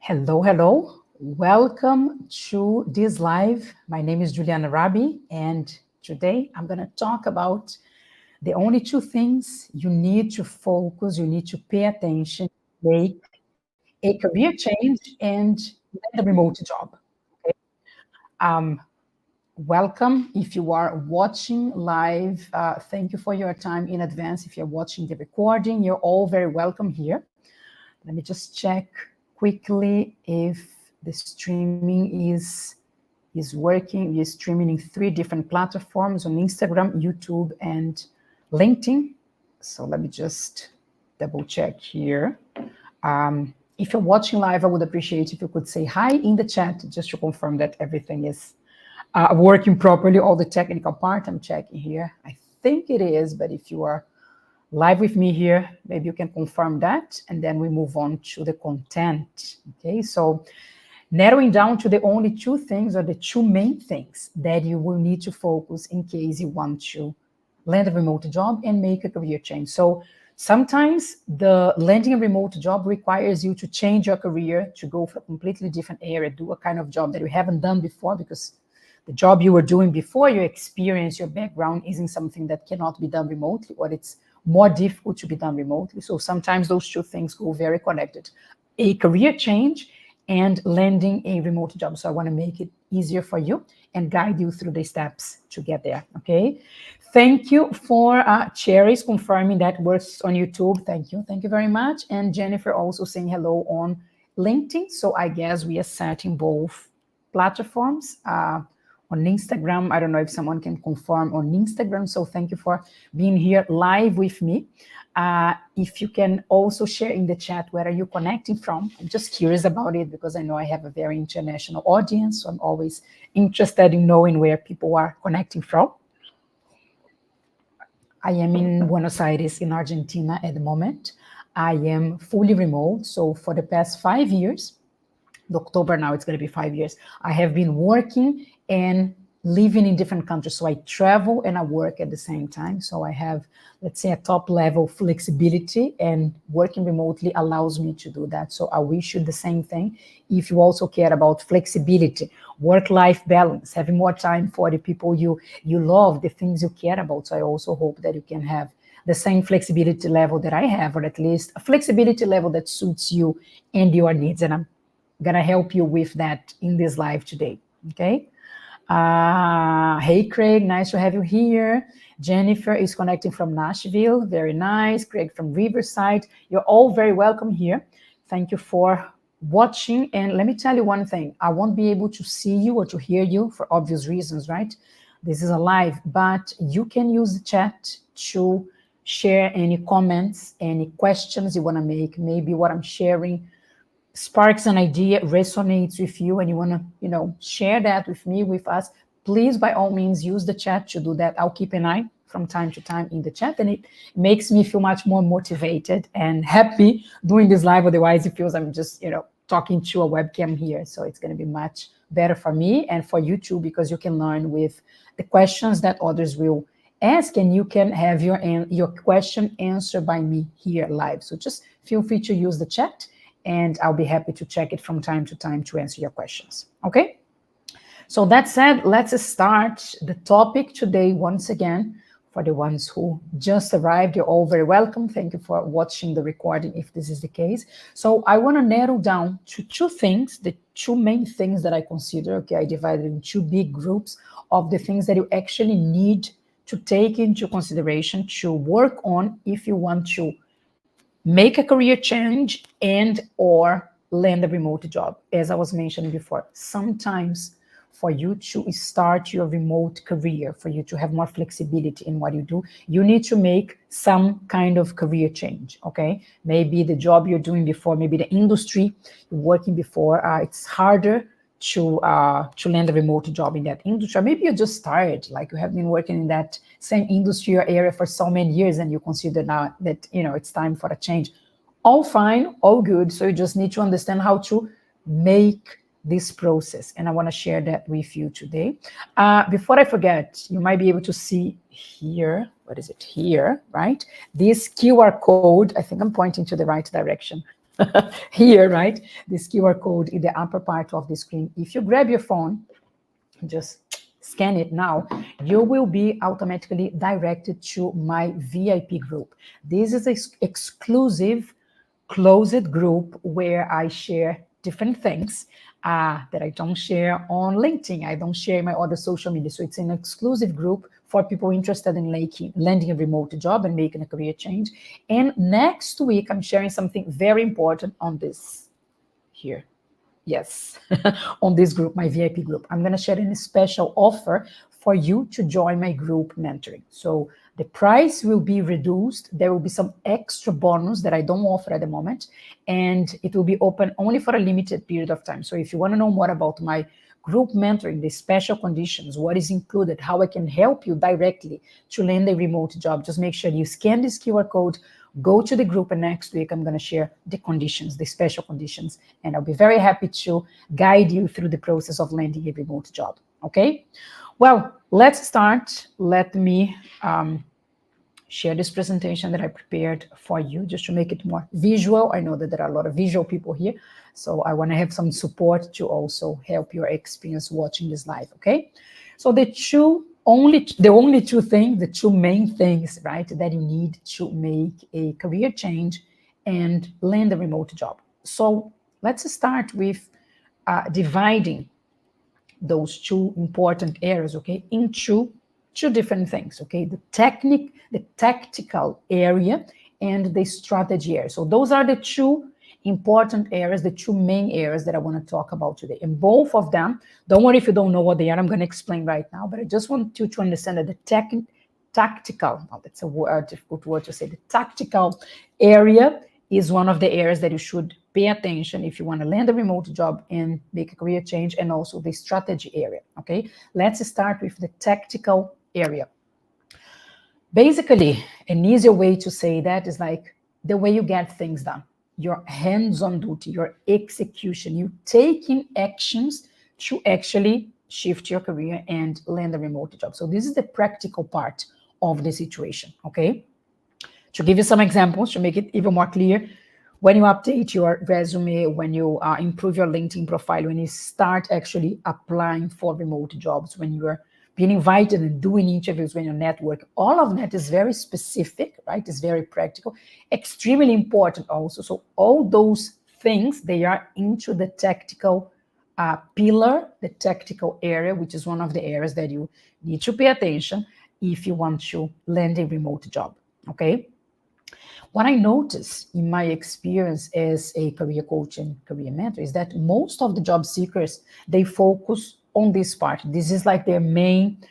Hello, hello. Welcome to this live. My name is Juliana Rabi, and today I'm going to talk about the only two things you need to focus, you need to pay attention, make a career change, and get a remote job. Okay? Um, Welcome. If you are watching live, thank you for your time in advance. If you're watching the recording, you're all very welcome here. Let me just check quickly if the streaming is working. We're streaming in 3 different platforms on Instagram, YouTube, and LinkedIn. So let me just double check here. If you're watching live, I would appreciate if you could say hi in the chat just to confirm that everything is working properly, all the technical part. I'm checking here. I think it is, but if you are live with me here, maybe you can confirm that, and then we move on to the content. Okay, so narrowing down to the only two things or the two main things that you will need to focus in case you want to land a remote job and make a career change. So sometimes the landing a remote job requires you to change your career, to go for a completely different area, do a kind of job that you haven't done before, because the job you were doing before, your experience, your background isn't something that cannot be done remotely, or it's more difficult to be done remotely. So sometimes those two things go very connected. A career change and landing a remote job. So I want to make it easier for you and guide you through the steps to get there, okay? Thank you for Cherry's confirming that works on YouTube. Thank you. Thank you very much. And Jennifer also saying hello on LinkedIn. So I guess we are setting both platforms. On Instagram, I don't know if someone can confirm on Instagram. So thank you for being here live with me. If you can also share in the chat, where are you connecting from? I'm just curious about it because I know I have a very international audience. So I'm always interested in knowing where people are connecting from. I am in Buenos Aires in Argentina at the moment. I am fully remote. So for the past 5 years, October now, it's going to be 5 years, I have been working and living in different countries. So I travel and I work at the same time. So I have, let's say, a top level flexibility, and working remotely allows me to do that. So I wish you the same thing. If you also care about flexibility, work-life balance, having more time for the people you love, the things you care about. So I also hope that you can have the same flexibility level that I have, or at least a flexibility level that suits you and your needs. And I'm gonna help you with that in this live today, okay? Hey, Craig, nice to have you here. Jennifer is connecting from Nashville, very nice. Craig from Riverside, you're all very welcome here. Thank you for watching. And let me tell you one thing, I won't be able to see you or to hear you for obvious reasons, right? This is a live, but you can use the chat to share any comments, any questions you wanna make, maybe what I'm sharing sparks an idea, resonates with you, and you want to, share that with me, with us, please, by all means, use the chat to do that. I'll keep an eye from time to time in the chat, and it makes me feel much more motivated and happy doing this live. Otherwise, it feels I'm just, talking to a webcam here. So it's going to be much better for me and for you too, because you can learn with the questions that others will ask, and you can have your question answered by me here live. So just feel free to use the chat, and I'll be happy to check it from time to time to answer your questions, okay? So that said, let's start the topic today. Once again, for the ones who just arrived, you're all very welcome. Thank you for watching the recording if this is the case. So I want to narrow down to two things, the two main things that I consider, okay? I divided in two big groups of the things that you actually need to take into consideration to work on if you want to make a career change and or land a remote job. As I was mentioning before, sometimes for you to start your remote career, for you to have more flexibility in what you do, you need to make some kind of career change, okay? Maybe the job you're doing before, maybe the industry you're working before, it's harder to land a remote job in that industry. Or maybe you're just tired, like you have been working in that same industry or area for so many years, and you consider now that it's time for a change. All fine, all good. So you just need to understand how to make this process, and I want to share that with you today. Before I forget, you might be able to see here, what is it here, right? This QR code, I think I'm pointing to the right direction. here, right? This QR code in the upper part of the screen. If you grab your phone, just scan it now, you will be automatically directed to my VIP group. This is an exclusive, closed group where I share different things that I don't share on LinkedIn. I don't share my other social media. So it's an exclusive group for people interested in landing a remote job and making a career change. And next week, I'm sharing something very important on this here. Yes, on this group, my VIP group. I'm going to share a special offer for you to join my group mentoring. So the price will be reduced. There will be some extra bonus that I don't offer at the moment, and it will be open only for a limited period of time. So if you want to know more about my group mentoring, the special conditions, what is included, how I can help you directly to land a remote job, just make sure you scan this QR code, go to the group, and next week I'm going to share the conditions, the special conditions, and I'll be very happy to guide you through the process of landing a remote job. Okay? Well, let's start. Let me share this presentation that I prepared for you just to make it more visual. I know that there are a lot of visual people here, so I want to have some support to also help your experience watching this live. Okay? So the only two things, the two main things, right, that you need to make a career change and land a remote job. So let's start with dividing those two important areas, okay, into two different things, okay? The tactical area and the strategy area. So those are the two important areas, the two main areas that I want to talk about today. And both of them, don't worry if you don't know what they are, I'm going to explain right now, but I just want you to understand that the tactical, oh, that's a difficult word to say, the tactical area is one of the areas that you should pay attention if you want to land a remote job and make a career change, and also the strategy area, okay? Let's start with the tactical area. Basically, an easier way to say that is like the way you get things done, your hands-on duty, your execution, you taking actions to actually shift your career and land a remote job. So this is the practical part of the situation, okay? To give you some examples, to make it even more clear, when you update your resume, when you improve your LinkedIn profile, when you start actually applying for remote jobs, when you are being invited and doing interviews, when you network, all of that is very specific, right? It's very practical, extremely important also. So all those things, they are into the tactical pillar, the tactical area, which is one of the areas that you need to pay attention if you want to land a remote job, okay? What I notice in my experience as a career coach and career mentor is that most of the job seekers, they focus on this part. This is like their main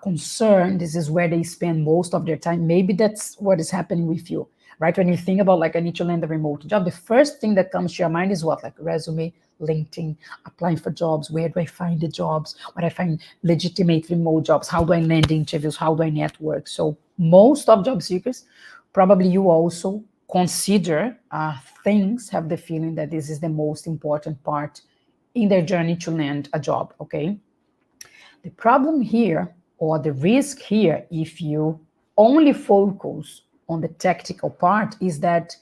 concern. This is where they spend most of their time. Maybe that's what is happening with you, right? When you think about like, I need to land a remote job, the first thing that comes to your mind is what? Like resume, LinkedIn, applying for jobs. Where do I find the jobs? Where do I find legitimate remote jobs? How do I land the interviews? How do I network? So most of job seekers, probably you also consider things, have the feeling that this is the most important part in their journey to land a job, okay? The problem here, or the risk here, if you only focus on the tactical part, is that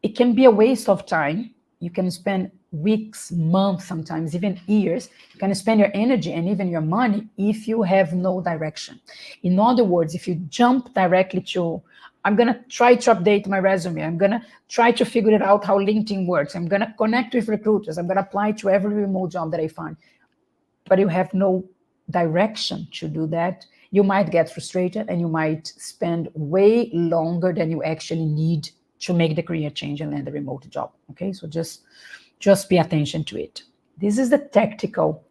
it can be a waste of time. You can spend weeks, months, sometimes even years. You can spend your energy and even your money if you have no direction. In other words, if you jump directly to, I'm going to try to update my resume, I'm going to try to figure it out how LinkedIn works, I'm going to connect with recruiters, I'm going to apply to every remote job that I find, but you have no direction to do that, you might get frustrated and you might spend way longer than you actually need to make the career change and land a remote job, okay? So just pay attention to it. This is the tactical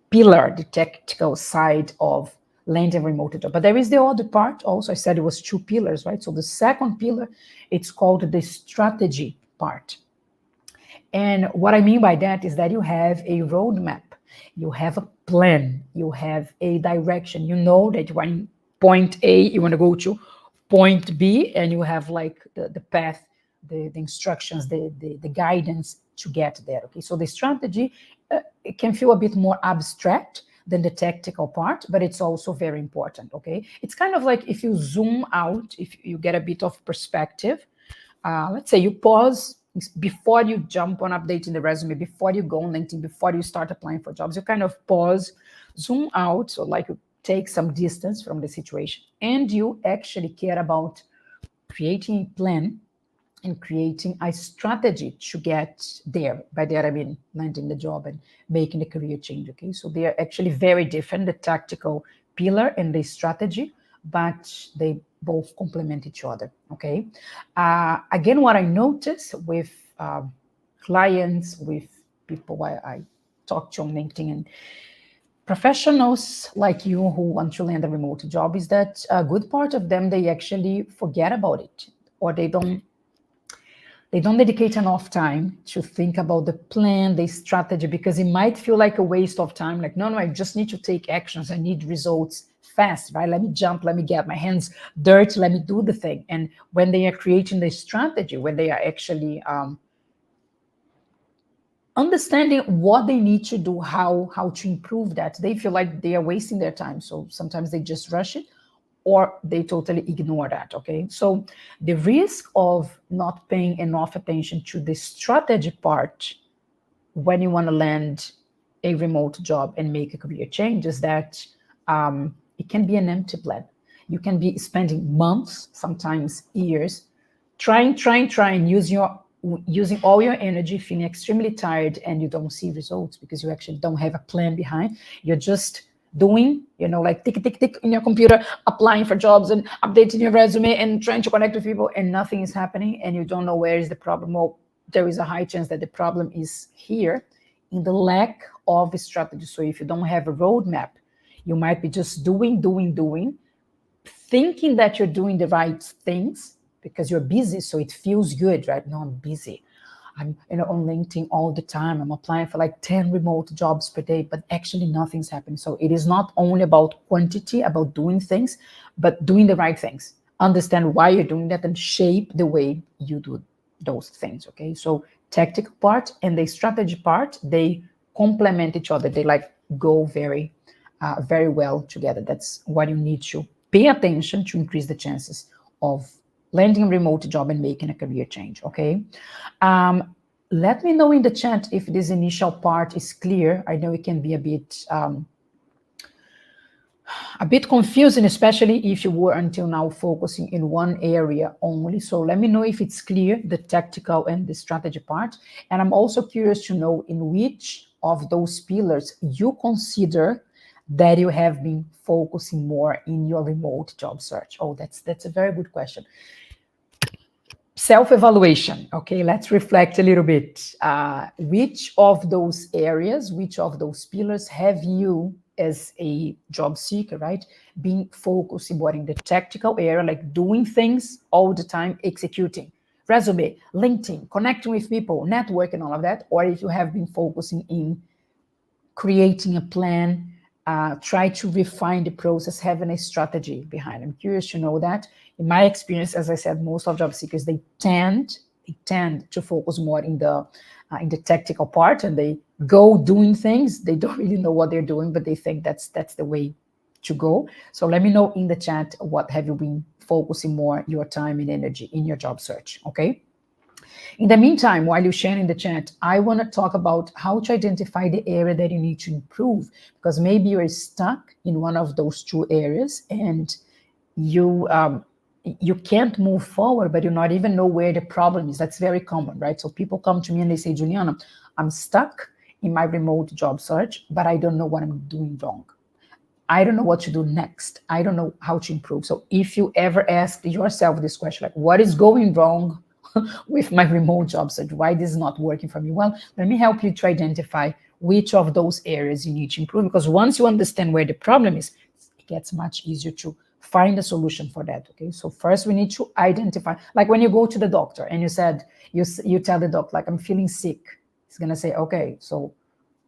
pillar, the tactical side of landing a remote job. But there is the other part also. I said it was two pillars, right? So the second pillar, it's called the strategy part. And what I mean by that is that you have a roadmap, you have a plan, you have a direction. You know that you are in point A, you want to go to point B, and you have like the path, the instructions, the guidance to get there, okay? So the strategy, it can feel a bit more abstract than the tactical part, but it's also very important, okay? It's kind of like if you zoom out, if you get a bit of perspective, let's say you pause before you jump on updating the resume, before you go on LinkedIn, before you start applying for jobs, you kind of pause, zoom out, so like you take some distance from the situation, and you actually care about creating a plan and creating a strategy to get there. By that, I mean landing the job and making the career change, okay? So they are actually very different, the tactical pillar and the strategy, but they both complement each other, okay? Again, what I notice with clients, with people I talk to on LinkedIn and professionals like you who want to land a remote job is that a good part of them, they actually forget about it, or they don't dedicate enough time to think about the plan, the strategy, because it might feel like a waste of time. Like, no, I just need to take actions. I need results fast, right? Let me jump, let me get my hands dirty, let me do the thing. And when they are creating the strategy, when they are actually understanding what they need to do, how to improve that, they feel like they are wasting their time. So sometimes they just rush it, or they totally ignore that, okay? So the risk of not paying enough attention to the strategy part when you want to land a remote job and make a career change is that it can be an empty plan. You can be spending months, sometimes years, trying, using all your energy, feeling extremely tired, and you don't see results because you actually don't have a plan behind. You're just doing, like tick, tick, tick in your computer, applying for jobs and updating your resume and trying to connect with people, and nothing is happening, and you don't know where is the problem. Well, there is a high chance that the problem is here in the lack of a strategy. So if you don't have a roadmap, you might be just doing, thinking that you're doing the right things because you're busy, so it feels good, right? No, I'm busy. I'm on LinkedIn all the time. I'm applying for like 10 remote jobs per day, but actually nothing's happening. So it is not only about quantity, about doing things, but doing the right things. Understand why you're doing that and shape the way you do those things, okay? So tactical part and the strategy part, they complement each other. They like go very well together. That's what you need to pay attention to increase the chances of landing a remote job and making a career change, okay? Let me know in the chat if this initial part is clear. I know it can be a bit confusing, especially if you were until now focusing in one area only. So let me know if it's clear, the tactical and the strategy part. And I'm also curious to know in which of those pillars you consider that you have been focusing more in your remote job search. Oh, that's a very good question. Self-evaluation, okay, let's reflect a little bit. Which of those areas, which of those pillars have you as a job seeker, right, being focusing more in the tactical area, like doing things all the time, executing, resume, LinkedIn, connecting with people, networking, all of that, or if you have been focusing in creating a plan, try to refine the process, having a strategy behind. I'm curious to know that. In my experience, as I said, most of job seekers, they tend to focus more in the tactical part, and they go doing things. They don't really know what they're doing, but they think that's the way to go. So let me know in the chat, what have you been focusing more your time and energy in your job search, okay? In the meantime, while you're sharing the chat, I want to talk about how to identify the area that you need to improve, because maybe you're stuck in one of those two areas and you can't move forward, but you not even know where the problem is. That's very common, right? So people come to me and they say, Juliana, I'm stuck in my remote job search, but I don't know what I'm doing wrong. I don't know what to do next. I don't know how to improve. So if you ever ask yourself this question, like, what is going wrong with my remote job search? Why this is not working for me? Well, let me help you to identify which of those areas you need to improve, because once you understand where the problem is, it gets much easier to find a solution for that, okay? So first we need to identify, like when you go to the doctor and you tell the doctor, like, I'm feeling sick. He's gonna say, okay, so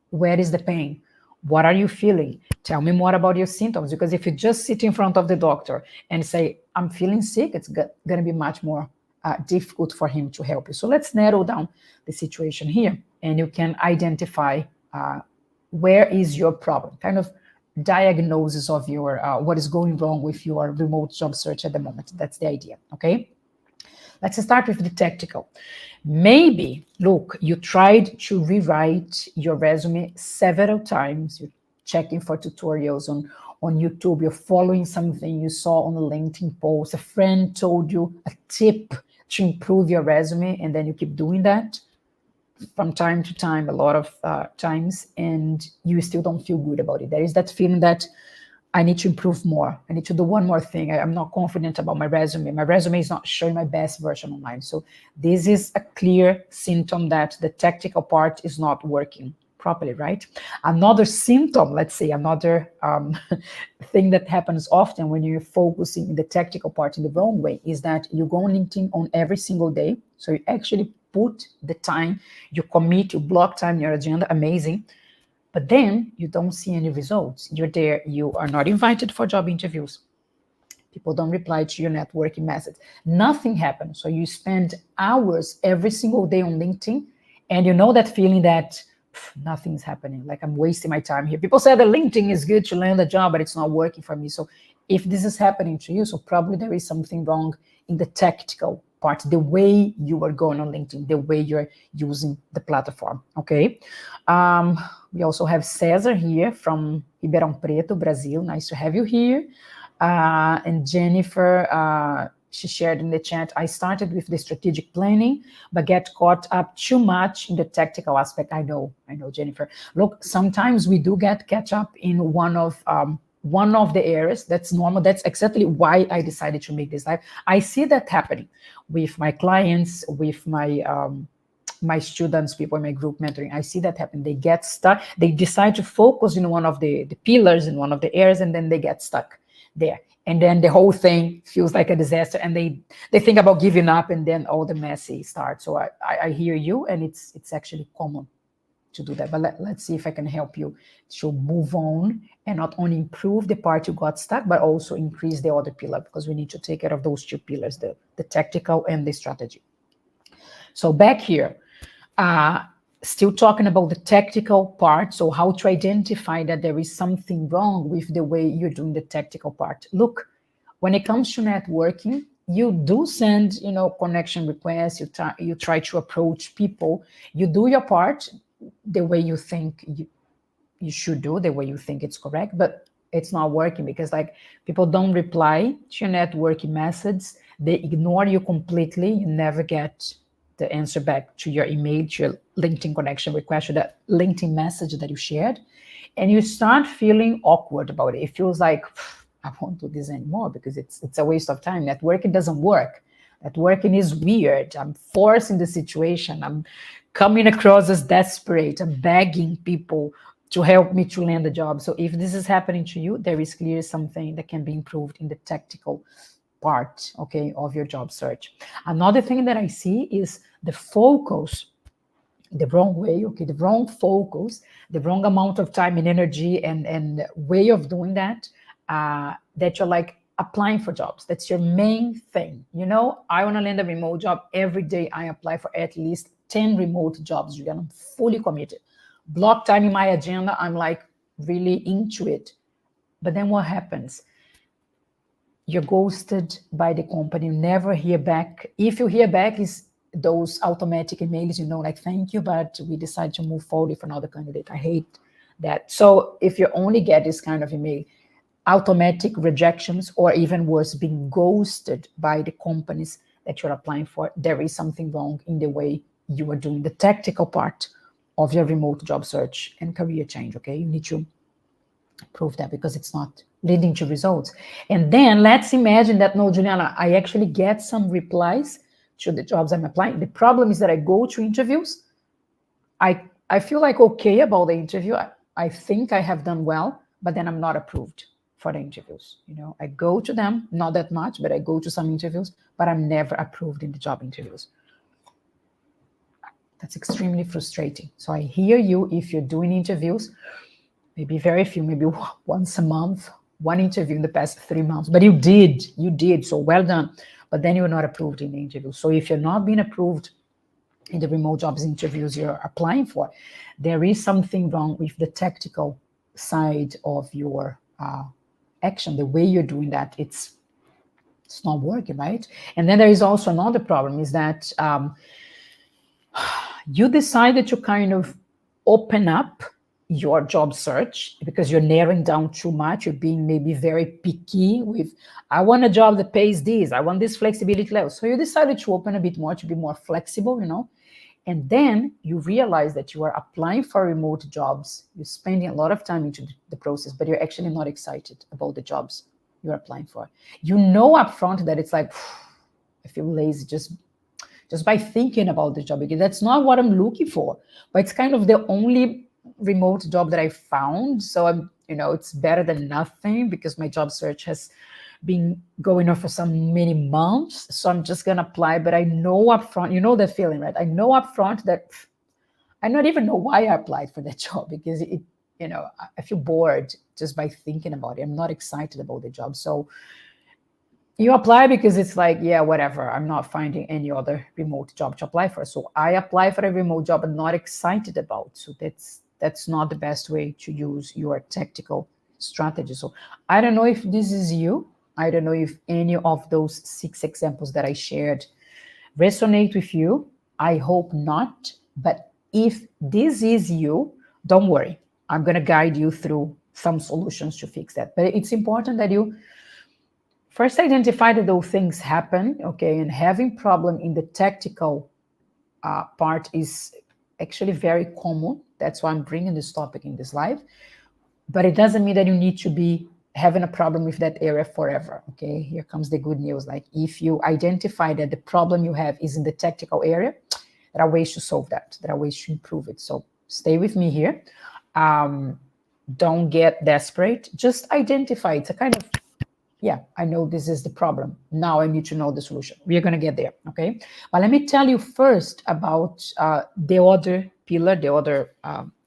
where is the pain? What are you feeling? Tell me more about your symptoms, because if you just sit in front of the doctor and say, I'm feeling sick, it's gonna be much more difficult for him to help you. So let's narrow down the situation here, and you can identify where is your problem, kind of diagnosis of your what is going wrong with your remote job search at the moment. That's the idea, okay? Let's start with the tactical. Maybe, look, you tried to rewrite your resume several times. You're checking for tutorials on YouTube. You're following something you saw on a LinkedIn post. A friend told you a tip to improve your resume, and then you keep doing that from time to time, a lot of times, and you still don't feel good about it. There is that feeling that I need to improve more. I need to do one more thing. I'm not confident about my resume. My resume is not showing my best version online. So this is a clear symptom that the tactical part is not working properly, right? Another symptom, let's say, another thing that happens often when you're focusing in the tactical part in the wrong way is that you go on LinkedIn on every single day. So you actually put the time, you commit, you block time in your agenda, amazing. But then you don't see any results. You're there, you are not invited for job interviews. People don't reply to your networking message. Nothing happens. So you spend hours every single day on LinkedIn, and you know that feeling that nothing's happening, like I'm wasting my time here. People say that LinkedIn is good to land a job, but it's not working for me. So if this is happening to you, so probably there is something wrong in the tactical part, the way you are going on LinkedIn, the way you're using the platform, okay? We also have Cesar here from Ribeirão Preto, Brazil. Nice to have you here. And Jennifer, she shared in the chat, I started with the strategic planning, but get caught up too much in the tactical aspect. I know, Jennifer. Look, sometimes we do catch up in one of the areas. That's normal. That's exactly why I decided to make this live. I see that happening with my clients, with my students, people in my group mentoring. I see that happen. They get stuck. They decide to focus in one of the pillars in one of the areas, and then they get stuck there. And then the whole thing feels like a disaster, and they think about giving up, and then all the messy starts. So I hear you, and it's actually common to do that. But let's see if I can help you to move on and not only improve the part you got stuck, but also increase the other pillar, because we need to take care of those two pillars, the tactical and the strategy. So back here, still talking about the tactical part. So how to identify that there is something wrong with the way you're doing the tactical part. Look, when it comes to networking, you do send, connection requests. You try to approach people. You do your part the way you think you should do, the way you think it's correct, but it's not working because people don't reply to your networking messages. They ignore you completely. You never get the answer back to your email, to your LinkedIn connection request, or that LinkedIn message that you shared. And you start feeling awkward about it. It feels like, I won't do this anymore because it's a waste of time. Networking doesn't work. Networking is weird. I'm forcing the situation. I'm coming across as desperate. I'm begging people to help me to land a job. So if this is happening to you, there is clearly something that can be improved in the tactical part, okay, of your job search. Another thing that I see is the focus the wrong way, okay, the wrong focus, the wrong amount of time and energy and way of doing that, that you're applying for jobs. That's your main thing. I want to land a remote job. Every day I apply for at least 10 remote jobs. I'm fully committed. Block time in my agenda. I'm really into it. But then what happens? You're ghosted by the company. You never hear back. If you hear back, is those automatic emails, thank you, but we decided to move forward with another candidate. I hate that. So if you only get this kind of email, automatic rejections, or even worse, being ghosted by the companies that you're applying for, there is something wrong in the way you are doing the tactical part of your remote job search and career change, okay? You need to prove that because it's not leading to results. And then let's imagine that, no, Juliana, I actually get some replies to the jobs I'm applying. The problem is that I go to interviews. I feel okay about the interview. I think I have done well, but then I'm not approved for the interviews. I go to them, not that much, but I go to some interviews, but I'm never approved in the job interviews. That's extremely frustrating. So I hear you if you're doing interviews, maybe very few, maybe once a month, one interview in the past 3 months, but you did, so well done. But then you're not approved in the interview. So if you're not being approved in the remote jobs interviews you're applying for, there is something wrong with the tactical side of your action, the way you're doing that. It's It's not working, right? And then there is also another problem is that you decided to kind of open up your job search because you're narrowing down too much. You're being maybe very picky with, I want a job that pays this, I want this flexibility level. So you decided to open a bit more, to be more flexible, and then you realize that you are applying for remote jobs. You're spending a lot of time into the process, but you're actually not excited about the jobs you're applying for. You know upfront that it's like, I feel lazy just by thinking about the job, because that's not what I'm looking for. But it's kind of the only remote job that I found. So I'm, it's better than nothing because my job search has been going on for some many months. So I'm just gonna apply, but I know upfront, the feeling, right? I know upfront that I don't even know why I applied for that job, because I feel bored just by thinking about it. I'm not excited about the job. So you apply because it's like, yeah, whatever. I'm not finding any other remote job to apply for. So I apply for a remote job I'm not excited about. So that's not the best way to use your tactical strategy. So I don't know if this is you. I don't know if any of those 6 examples that I shared resonate with you. I hope not. But if this is you, don't worry. I'm going to guide you through some solutions to fix that. But it's important that you first identify that those things happen, okay? And having problem in the tactical part is actually very common. That's why I'm bringing this topic in this live. But it doesn't mean that you need to be having a problem with that area forever, okay? Here comes the good news. Like, if you identify that the problem you have is in the tactical area, there are ways to solve that. There are ways to improve it. So stay with me here. Don't get desperate. Just identify. It's a kind of, yeah, I know this is the problem. Now I need to know the solution. We are going to get there, okay? But let me tell you first about the other pillar, the other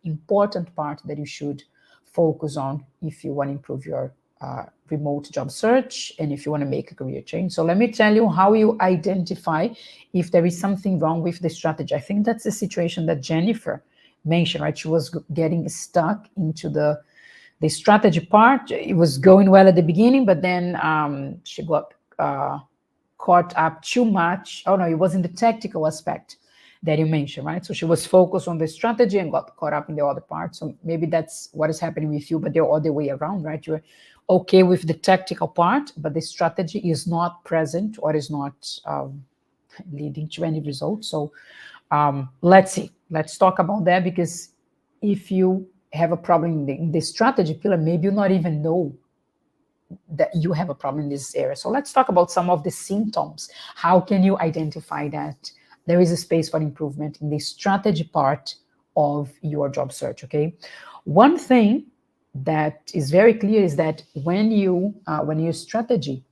important part that you should focus on if you want to improve your remote job search and if you want to make a career change. So let me tell you how you identify if there is something wrong with the strategy. I think that's the situation that Jennifer mentioned, right? She was getting stuck into the strategy part. It was going well at the beginning, but then she got caught up too much. Oh no, it was in the tactical aspect that you mentioned, right? So she was focused on the strategy and got caught up in the other part. So maybe that's what is happening with you, but the other way around, right? You're okay with the tactical part, but the strategy is not present or is not leading to any result. So let's see. Let's talk about that, because if you have a problem in the strategy pillar, maybe you not even know that you have a problem in this area. So let's talk about some of the symptoms. How can you identify that there is a space for improvement in the strategy part of your job search, okay? One thing that is very clear is that when your strategy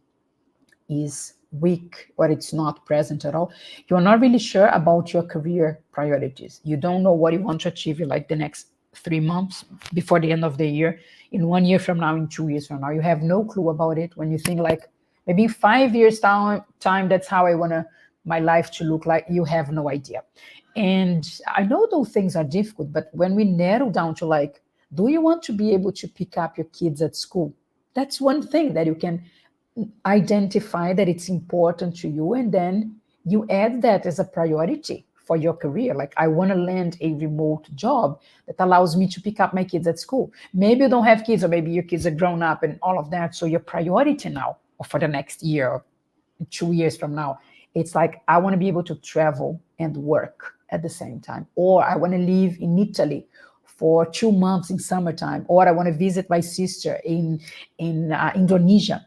is weak or it's not present at all, you're not really sure about your career priorities. You don't know what you want to achieve in like the next 3 months, before the end of the year, in 1 year from now, in 2 years from now. You have no clue about it. When you think like maybe 5 years time, that's how I want my life to look like, you have no idea. And I know those things are difficult, but when we narrow down to like, do you want to be able to pick up your kids at school? That's one thing that you can identify that it's important to you, and then you add that as a priority for your career. Like, I want to land a remote job that allows me to pick up my kids at school. Maybe you don't have kids, or maybe your kids are grown up and all of that. So your priority now, or for the next year, or 2 years from now, it's like, I want to be able to travel and work at the same time. Or I want to live in Italy for 2 months in summertime. Or I want to visit my sister in Indonesia.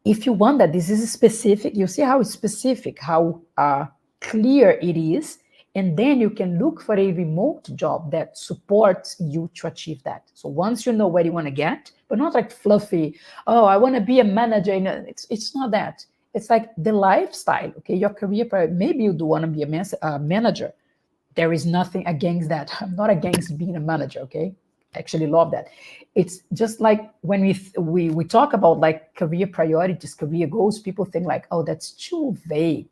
If you want that, this is specific. You see how it's specific, how clear it is. And then you can look for a remote job that supports you to achieve that. So once you know where you want to get, but not like fluffy, oh, I want to be a manager. It's not that. It's like the lifestyle, okay? Your career, maybe you do want to be a manager. There is nothing against that. I'm not against being a manager, okay? Actually love that. It's just like when we talk about like career priorities, career goals, people think like, oh, that's too vague.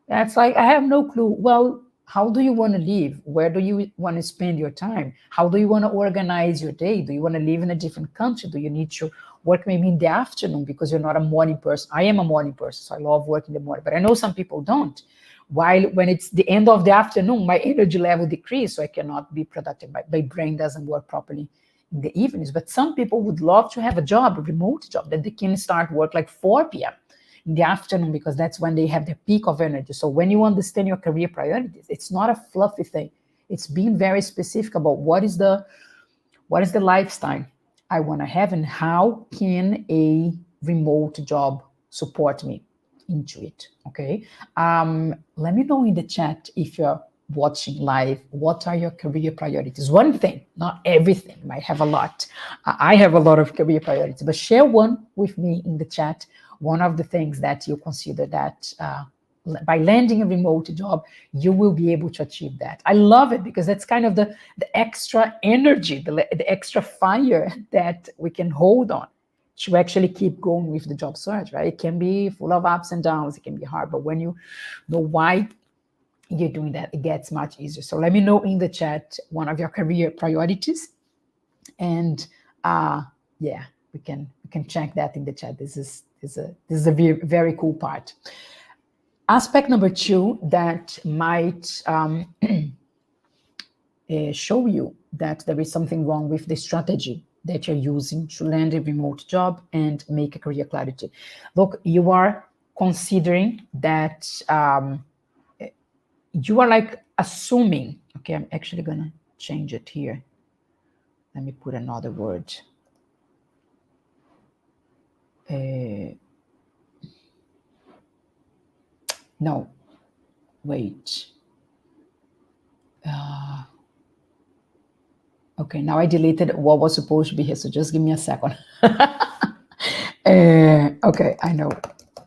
That's like, I have no clue. Well, how do you want to live? Where do you want to spend your time? How do you want to organize your day? Do you want to live in a different country? Do you need to work maybe in the afternoon because you're not a morning person? I am a morning person, so I love working in the morning, but I know some people don't. While when it's the end of the afternoon, my energy level decreases, so I cannot be productive. My brain doesn't work properly in the evenings. But some people would love to have a job, a remote job, that they can start work like 4 p.m. in the afternoon, because that's when they have their peak of energy. So when you understand your career priorities, it's not a fluffy thing. It's being very specific about what is the lifestyle I want to have, and how can a remote job support me into it. Okay. Let me know in the chat, if you're watching live, what are your career priorities? One thing, not everything. You might have a lot. I have a lot of career priorities, but share one with me in the chat. One of the things that you consider that by landing a remote job, you will be able to achieve that. I love it, because that's kind of the extra energy, the extra fire that we can hold on to actually keep going with the job search, right? It can be full of ups and downs. It can be hard, but when you know why you're doing that, it gets much easier. So let me know in the chat one of your career priorities, and yeah, we can check that in the chat. This is a very, very cool part. Aspect number 2 that might show you that there is something wrong with the strategy that you're using to land a remote job and make a career clarity. Look, you are considering that you are like assuming, okay, I'm actually gonna change it here. Let me put another word. No, wait. Okay, now I deleted what was supposed to be here, so just give me a second. Okay, I know.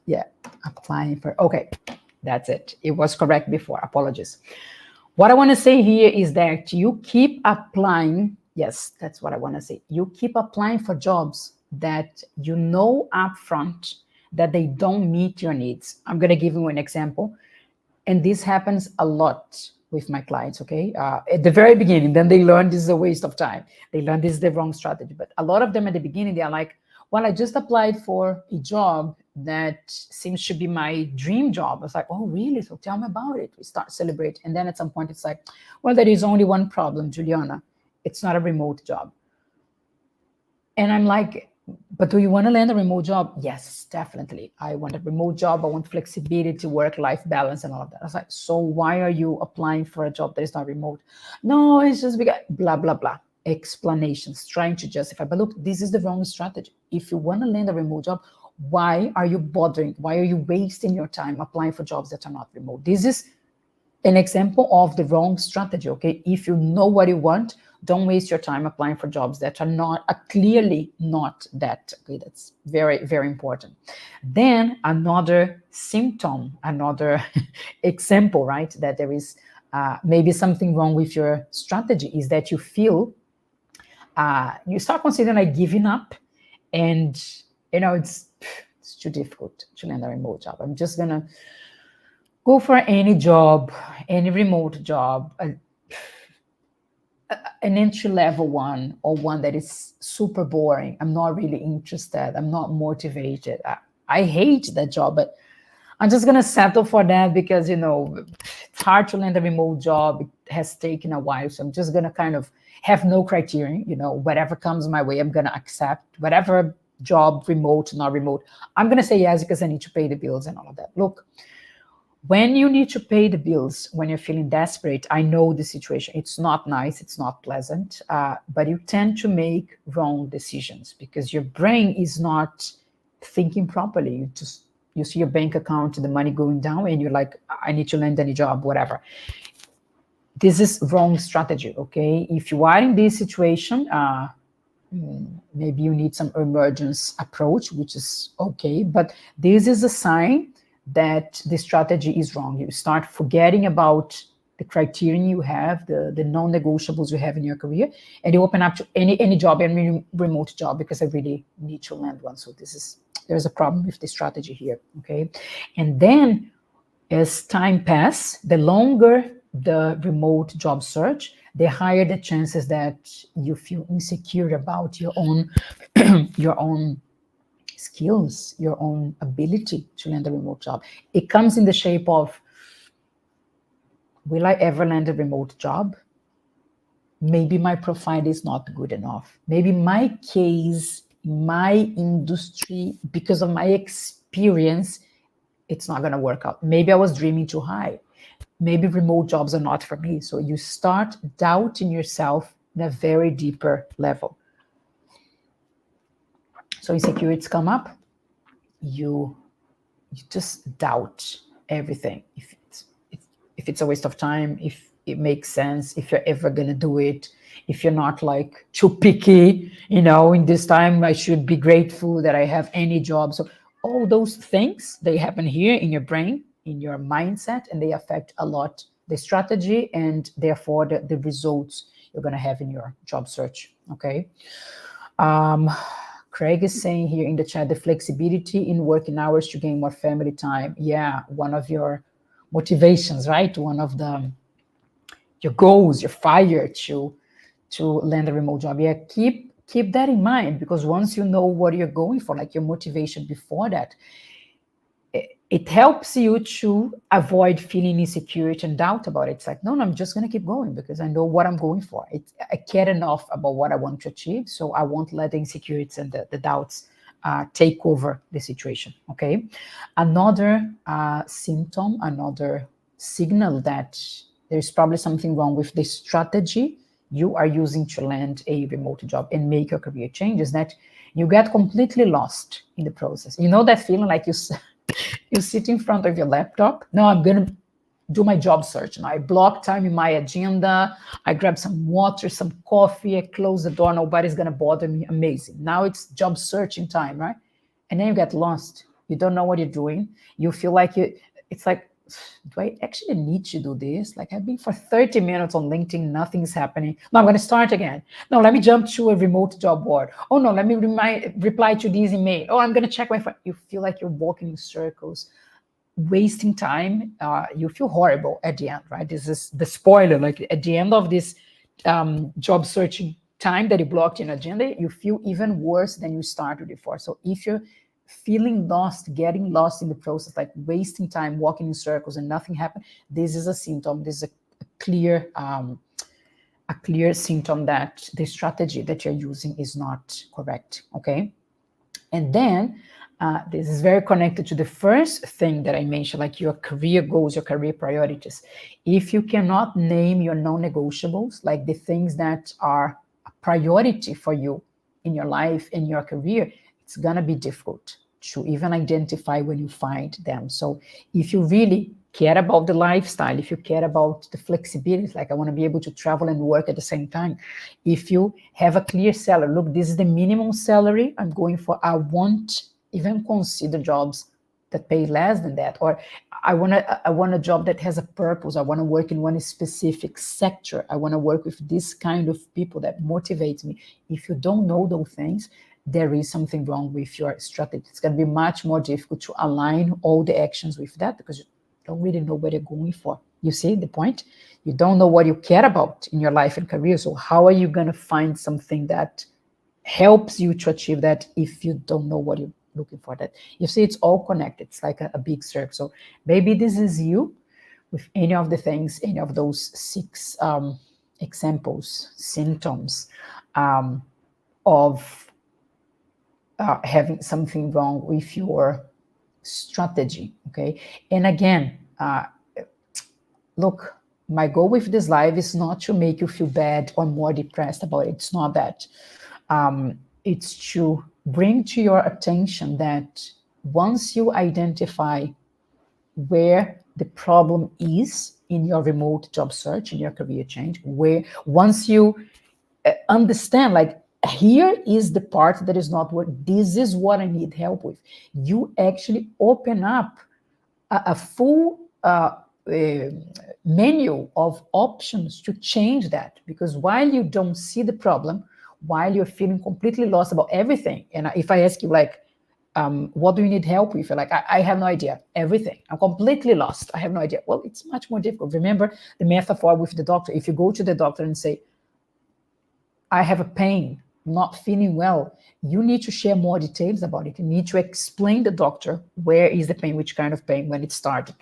Yeah, applying for, okay, that's it. It was correct before, apologies. What I want to say here is that you keep applying. Yes, that's what I want to say. You keep applying for jobs that you know upfront that they don't meet your needs. I'm going to give you an example. And this happens a lot with my clients, okay? At the very beginning, then they learn this is a waste of time. They learn this is the wrong strategy. But a lot of them at the beginning, they are like, well, I just applied for a job that seems to be my dream job. I was like, oh, really? So tell me about it. We start celebrating. And then at some point, it's like, well, there is only one problem, Juliana. It's not a remote job. And I'm like, but do you want to land a remote job? Yes, definitely. I want a remote job. I want flexibility, work-life balance, and all of that. I was like, so why are you applying for a job that is not remote? No, it's just because blah, blah, blah. Explanations, trying to justify. But look, this is the wrong strategy. If you want to land a remote job, why are you bothering? Why are you wasting your time applying for jobs that are not remote? This is an example of the wrong strategy, okay? If you know what you want, don't waste your time applying for jobs that are clearly not that, okay? That's very, very important. Then another symptom, another example, right, that there is maybe something wrong with your strategy is that you feel, you start considering like giving up, and you know, it's too difficult to land a remote job. I'm just gonna go for any job, any remote job, an entry-level one, or one that is super boring. I'm not really interested. I'm not motivated. I hate that job, but I'm just gonna settle for that because, you know, it's hard to land a remote job. It has taken a while, so I'm just gonna kind of have no criterion. You know, whatever comes my way, I'm gonna accept. Whatever job, remote, not remote, I'm gonna say yes because I need to pay the bills and all of that. Look, when you need to pay the bills, when you're feeling desperate, I know the situation. It's not nice, it's not pleasant, but you tend to make wrong decisions because your brain is not thinking properly. You see your bank account, the money going down, and you're like, I need to land any job, whatever. This is wrong strategy, okay? If you are in this situation, maybe you need some emergence approach, which is okay, but this is a sign that the strategy is wrong. You start forgetting about the criterion you have, the non-negotiables you have in your career, and you open up to any job, any remote job, because I really need to land one. So there's a problem with the strategy here, okay? And then as time passes, the longer the remote job search, the higher the chances that you feel insecure about your own your own skills, your own ability to land a remote job. It comes in the shape of, will I ever land a remote job? Maybe my profile is not good enough. Maybe my case, my industry, because of my experience, it's not going to work out. Maybe I was dreaming too high. Maybe remote jobs are not for me. So you start doubting yourself in a very deeper level. So insecurities come up, you just doubt everything. If it's a waste of time, if it makes sense, if you're ever gonna do it, if you're not like too picky, in this time I should be grateful that I have any job. So all those things, they happen here in your brain, in your mindset, and they affect a lot the strategy and therefore the results you're gonna have in your job search. Okay. Craig is saying here in the chat, the flexibility in working hours to gain more family time. Yeah, one of your motivations, right? One of your goals, your fire to land a remote job. Yeah, keep that in mind, because once you know what you're going for, like your motivation before that, it helps you to avoid feeling insecurity and doubt about it. It's like, no, I'm just going to keep going because I know what I'm going for. I care enough about what I want to achieve, so I won't let the insecurities and the doubts take over the situation. Okay. Another symptom, another signal that there's probably something wrong with the strategy you are using to land a remote job and make your career change is that you get completely lost in the process. You know that feeling like you sit in front of your laptop. No, I'm going to do my job search. And I block time in my agenda. I grab some water, some coffee. I close the door. Nobody's going to bother me. Amazing. Now it's job searching time, right? And then you get lost. You don't know what you're doing. You feel like it's like, do I actually need to do this? Like, I've been for 30 minutes on LinkedIn, nothing's happening. No, I'm going to start again. No, let me jump to a remote job board. Oh no, let me reply to this email. Oh, I'm going to check my phone. You feel like you're walking in circles, wasting time. You feel horrible at the end, right? This is the spoiler. Like at the end of this job searching time that you blocked in agenda, you feel even worse than you started before. So if you're feeling lost, getting lost in the process, like wasting time, walking in circles and nothing happened, this is a symptom. This is a clear symptom that the strategy that you're using is not correct. Okay. And then this is very connected to the first thing that I mentioned, like your career goals, your career priorities. If you cannot name your non-negotiables, like the things that are a priority for you in your life, in your career, it's going to be difficult to even identify when you find them. So if you really care about the lifestyle, if you care about the flexibility, like I want to be able to travel and work at the same time, if you have a clear salary, look, this is the minimum salary I'm going for. I won't even consider jobs that pay less than that, or I want a job that has a purpose. I want to work in one specific sector. I want to work with this kind of people that motivates me. If you don't know those things, there is something wrong with your strategy. It's going to be much more difficult to align all the actions with that because you don't really know what you're going for. You see the point? You don't know what you care about in your life and career. So how are you going to find something that helps you to achieve that if you don't know what you're looking for? That you see, it's all connected. It's like a big circle. So maybe this is you with any of the things, any of those 6 examples, symptoms of having something wrong with your strategy. Okay. And again, look, my goal with this live is not to make you feel bad or more depressed about it. It's not that. It's to bring to your attention that once you identify where the problem is in your remote job search, in your career change, where once you understand, like, here is the part that is not working, this is what I need help with, you actually open up a full menu of options to change that. Because while you don't see the problem, while you're feeling completely lost about everything, and if I ask you, like, What do you need help with? You're like, I have no idea. Everything. I'm completely lost. I have no idea. Well, it's much more difficult. Remember the metaphor with the doctor. If you go to the doctor and say, I have a pain, I'm not feeling well, you need to share more details about it. You need to explain the doctor where is the pain, which kind of pain, when it started,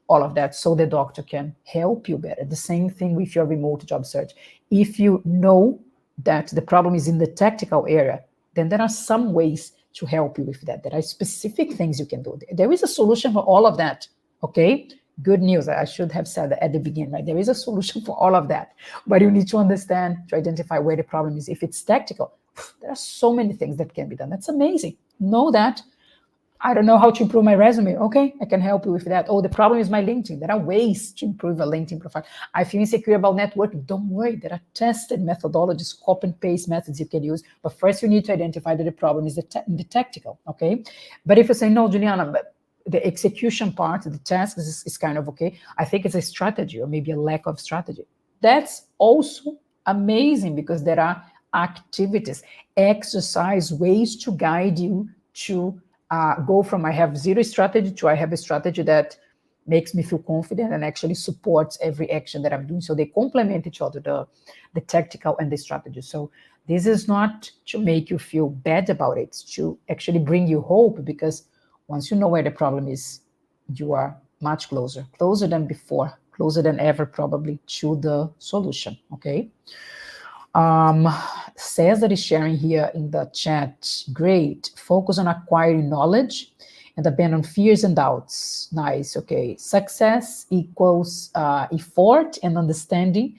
all of that, so the doctor can help you better. The same thing with your remote job search. If you know that the problem is in the tactical area, then there are some ways to help you with that. There are specific things you can do. There is a solution for all of that, okay? Good news, I should have said that at the beginning, right? There is a solution for all of that, but you need to understand, to identify where the problem is. If it's tactical, there are so many things that can be done. That's amazing. Know that. I don't know how to improve my resume. Okay, I can help you with that. Oh, the problem is my LinkedIn. There are ways to improve a LinkedIn profile. I feel insecure about networking. Don't worry, there are tested methodologies, copy and paste methods you can use. But first you need to identify that the problem is the tactical, okay? But if you say, no, Juliana, but the execution part, the task is kind of okay, I think it's a strategy or maybe a lack of strategy. That's also amazing, because there are activities, exercise, ways to guide you to go from I have zero strategy to I have a strategy that makes me feel confident and actually supports every action that I'm doing. So they complement each other, the tactical and the strategy. So this is not to make you feel bad about it. It's to actually bring you hope, because once you know where the problem is, you are much closer than before, closer than ever probably to the solution, okay? Cesar is sharing here in the chat, great, focus on acquiring knowledge and abandon fears and doubts. Nice, okay. Success equals effort and understanding,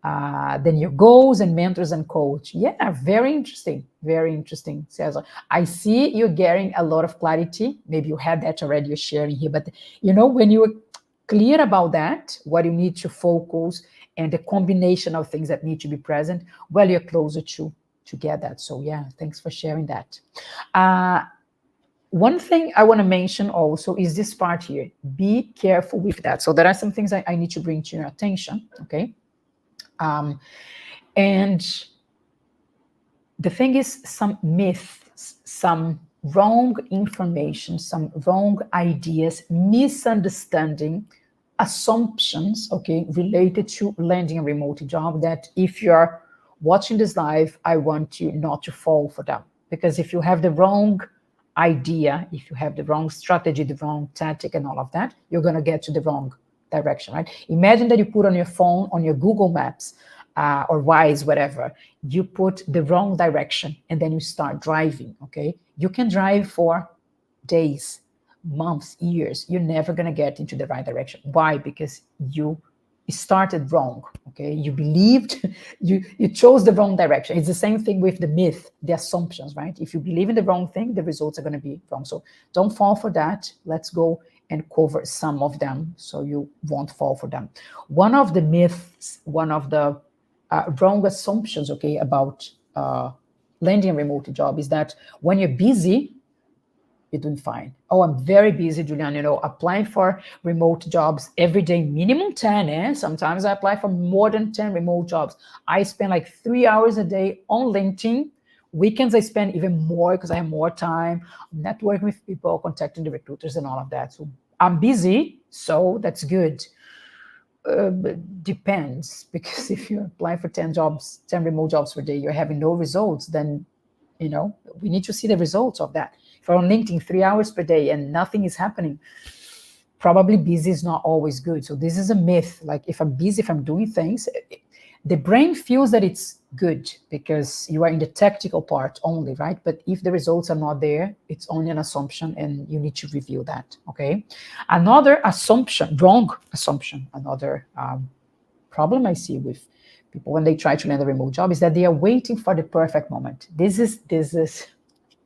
then your goals and mentors and coach. Yeah, very interesting, Cesar. I see you're getting a lot of clarity. Maybe you had that already, you're sharing here, but you know, when you're clear about that, what you need to focus and the combination of things that need to be present, well, you're closer to get that. So yeah, thanks for sharing that. One thing I want to mention also is this part here. Be careful with that. So there are some things I need to bring to your attention, okay? And the thing is, some myths, some wrong information, some wrong ideas, misunderstanding, assumptions, okay, related to landing a remote job, that if you're watching this live, I want you not to fall for them. Because if you have the wrong idea, if you have the wrong strategy, the wrong tactic and all of that, you're going to get to the wrong direction, right? Imagine that you put on your phone, on your Google Maps, or Waze, whatever, you put the wrong direction and then you start driving, okay? You can drive for days, months, years. You're never going to get into the right direction. Why? Because you started wrong, okay? You believed, you chose the wrong direction. It's the same thing with the myth, the assumptions, right? If you believe in the wrong thing, the results are going to be wrong. So don't fall for that. Let's go and cover some of them so you won't fall for them. One of the myths, one of the wrong assumptions, okay, about landing a remote job is that when you're busy, you're doing fine. Oh, I'm very busy, Julian, you know, applying for remote jobs every day, minimum 10, eh? Sometimes I apply for more than 10 remote jobs. I spend like 3 hours a day on LinkedIn. Weekends, I spend even more because I have more time. I'm networking with people, contacting the recruiters and all of that. So I'm busy, so that's good. Depends, because if you apply for 10 remote jobs per day, you're having no results, then, you know, we need to see the results of that. If you're on LinkedIn 3 hours per day and nothing is happening, probably busy is not always good. So this is a myth. Like if I'm busy, if I'm doing things, the brain feels that it's good because you are in the tactical part only, right? But if the results are not there, it's only an assumption and you need to review that, okay? Another assumption, wrong assumption, another problem I see with people when they try to land a remote job is that they are waiting for the perfect moment. This is,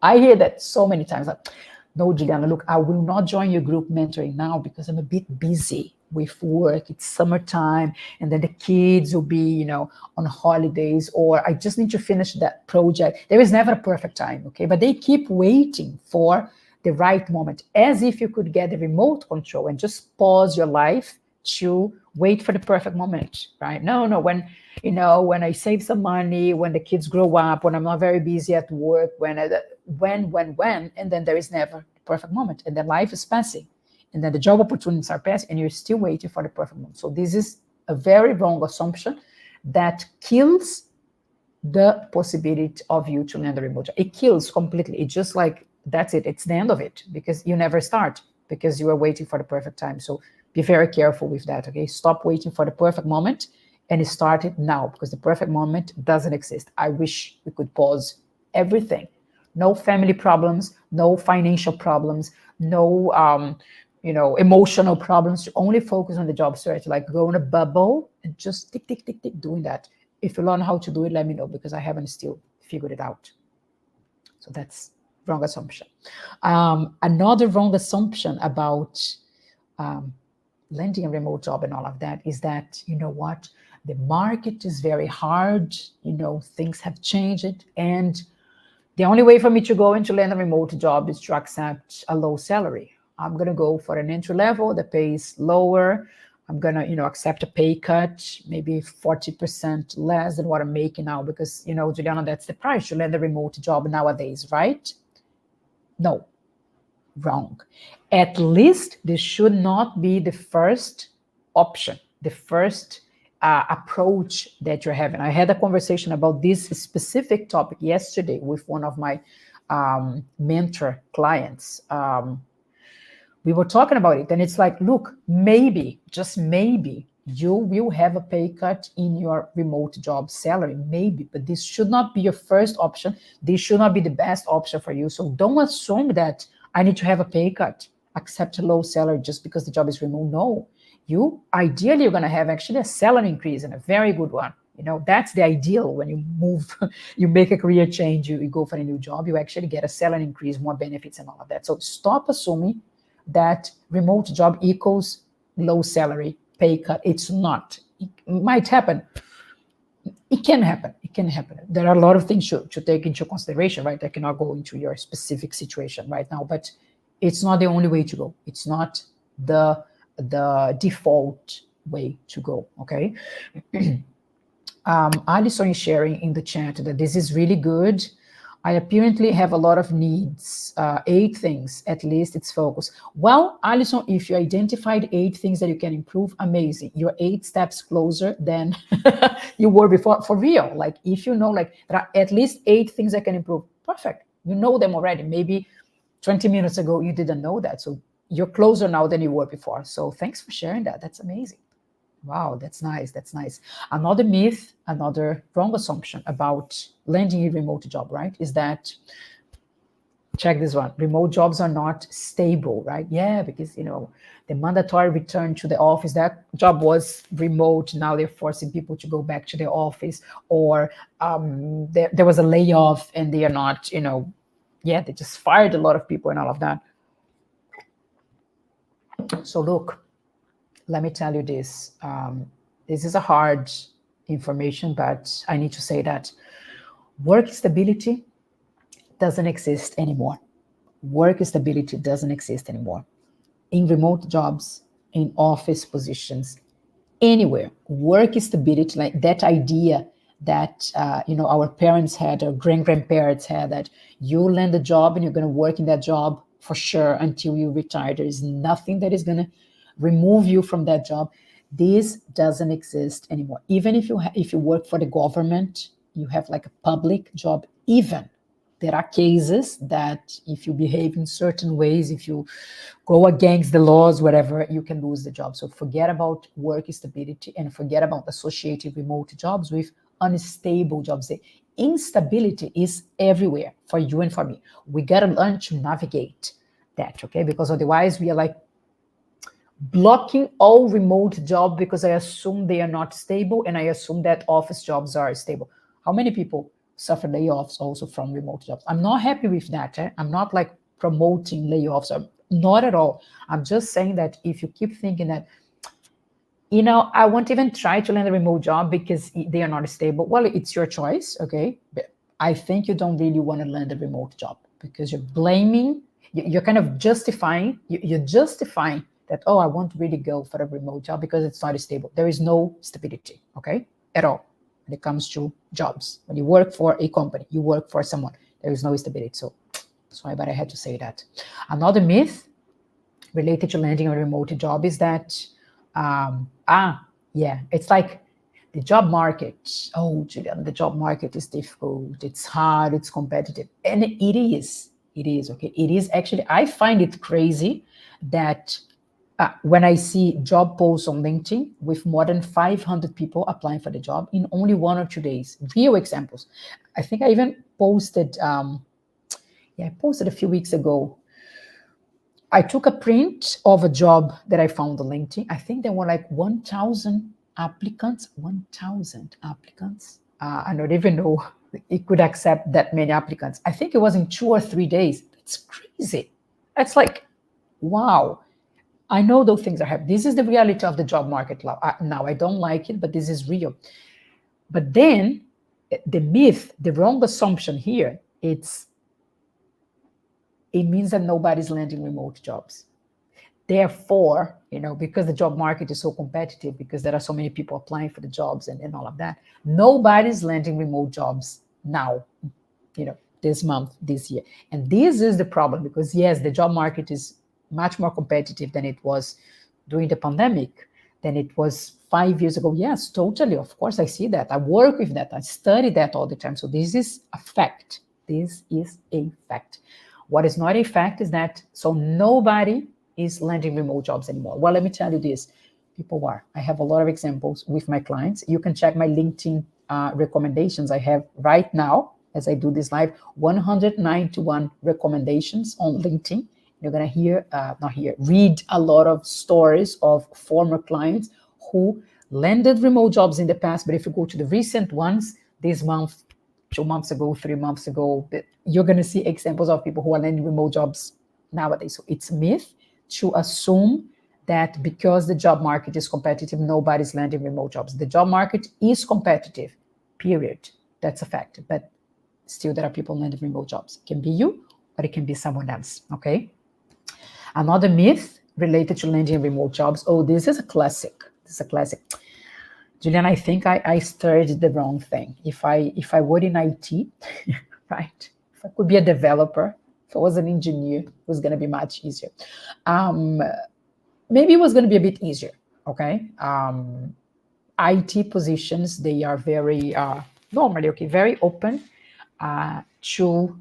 I hear that so many times. Like, no, Juliana, look, I will not join your group mentoring now because I'm a bit busy with work. It's summertime, and then the kids will be, you know, on holidays, or I just need to finish that project. There is never a perfect time, okay? But they keep waiting for the right moment, as if you could get the remote control and just pause your life to wait for the perfect moment, right? No, when I save some money, when the kids grow up, when I'm not very busy at work, when, and then there is never the perfect moment, and then life is passing, and then the job opportunities are passing, and you're still waiting for the perfect moment. So this is a very wrong assumption that kills the possibility of you to land a remote job. It kills completely. It's just like, that's it. It's the end of it, because you never start, because you are waiting for the perfect time. So be very careful with that, okay? Stop waiting for the perfect moment and start it now, because the perfect moment doesn't exist. I wish we could pause everything. No family problems, no financial problems, no emotional problems. Only focus on the job search, like go in a bubble and just tick, tick, tick, tick, doing that. If you learn how to do it, let me know, because I haven't still figured it out. So that's wrong assumption. Another wrong assumption about landing a remote job and all of that is that, you know what, the market is very hard, things have changed, and the only way for me to go into land a remote job is to accept a low salary. I'm going to go for an entry level that pays lower. I'm going to, accept a pay cut, maybe 40% less than what I'm making now, because, Juliana, that's the price to land a remote job nowadays, right? No, wrong. At least this should not be the first option, the first approach that you're having. I had a conversation about this specific topic yesterday with one of my mentor clients. We were talking about it, and it's like, look, maybe, just maybe, you will have a pay cut in your remote job salary, maybe, but this should not be your first option. This should not be the best option for you. So don't assume that I need to have a pay cut, accept a low salary just because the job is remote. No, ideally, you're going to have actually a salary increase, and a very good one. That's the ideal. When you move, you make a career change, you go for a new job, you actually get a salary increase, more benefits and all of that. So stop assuming that remote job equals low salary, pay cut. It's not. It might happen. It can happen. It can happen. There are a lot of things to take into consideration, right? I cannot go into your specific situation right now, but it's not the only way to go. It's not the default way to go, okay? Alison is sharing in the chat that this is really good. I apparently have a lot of needs, 8 things, at least it's focus. Well, Alison, if you identified 8 things that you can improve, amazing. You're 8 steps closer than you were before, for real. Like, if you know, like, there are at least 8 things I can improve, perfect. You know them already. Maybe 20 minutes ago, you didn't know that. So you're closer now than you were before. So thanks for sharing that. That's amazing. Wow, that's nice. That's nice. Another myth, another wrong assumption about landing a remote job, right, is that, check this one, remote jobs are not stable, right? Yeah, because, the mandatory return to the office, that job was remote. Now they're forcing people to go back to the office, or there was a layoff and they are not, they just fired a lot of people and all of that. So look, let me tell you this. This is a hard information, but I need to say that work stability doesn't exist anymore. Work stability doesn't exist anymore. In remote jobs, in office positions, anywhere, work stability, like that idea that our parents had, our grandparents had, that you land a job and you're going to work in that job for sure until you retire. There is nothing that is going to remove you from that job. This doesn't exist anymore. Even if you work for the government, you have like a public job, even there are cases that if you behave in certain ways, if you go against the laws, whatever, you can lose the job. So forget about work stability and forget about associated remote jobs with unstable jobs. The instability is everywhere for you and for me. We got to learn to navigate that, okay? Because otherwise we are like blocking all remote jobs because I assume they are not stable, and I assume that office jobs are stable. How many people suffer layoffs also from remote jobs? I'm not happy with that. I'm not like promoting layoffs. Not at all. I'm just saying that if you keep thinking that, I won't even try to land a remote job because they are not stable. Well, it's your choice, okay? But I think you don't really want to land a remote job because you're blaming, you're kind of justifying, you're justifying that, oh, I won't really go for a remote job because it's not stable. There is no stability, okay, at all when it comes to jobs. When you work for a company, you work for someone, there is no stability. So sorry, but I had to say that. Another myth related to landing a remote job is that, it's like the job market. Oh, Julian, the job market is difficult. It's hard. It's competitive. And it is. It is, okay? It is actually, I find it crazy that when I see job posts on LinkedIn with more than 500 people applying for the job in only 1 or 2 days. Real examples. I think I even posted, I posted a few weeks ago. I took a print of a job that I found on LinkedIn. I think there were like 1,000 applicants. 1,000 applicants. I don't even know it could accept that many applicants. I think it was in 2 or 3 days. It's crazy. It's like, wow. I know those things are happening. This is the reality of the job market now. I don't like it, but this is real. But then the myth, the wrong assumption here, it means that nobody's landing remote jobs. Therefore, because the job market is so competitive, because there are so many people applying for the jobs and all of that, nobody's landing remote jobs now, this month, this year. And this is the problem, because yes, the job market is much more competitive than it was during the pandemic, than it was 5 years ago. Yes, totally. Of course, I see that. I work with that. I study that all the time. So this is a fact. This is a fact. What is not a fact is that, so nobody is landing remote jobs anymore. Well, let me tell you this. People are. I have a lot of examples with my clients. You can check my LinkedIn recommendations. I have right now, as I do this live, 191 recommendations on LinkedIn. You're going to read a lot of stories of former clients who landed remote jobs in the past. But if you go to the recent ones, this month, 2 months ago, 3 months ago, you're going to see examples of people who are landing remote jobs nowadays. So it's a myth to assume that because the job market is competitive, nobody's landing remote jobs. The job market is competitive, period. That's a fact. But still, there are people landing remote jobs. It can be you, or it can be someone else, okay? Another myth related to landing remote jobs. Oh, this is a classic. This is a classic. Julian, I think I studied the wrong thing. If I were in IT, right? If I could be a developer, if I was an engineer, it was going to be much easier. Maybe it was going to be a bit easier, okay? IT positions, they are very, normally, okay, very open to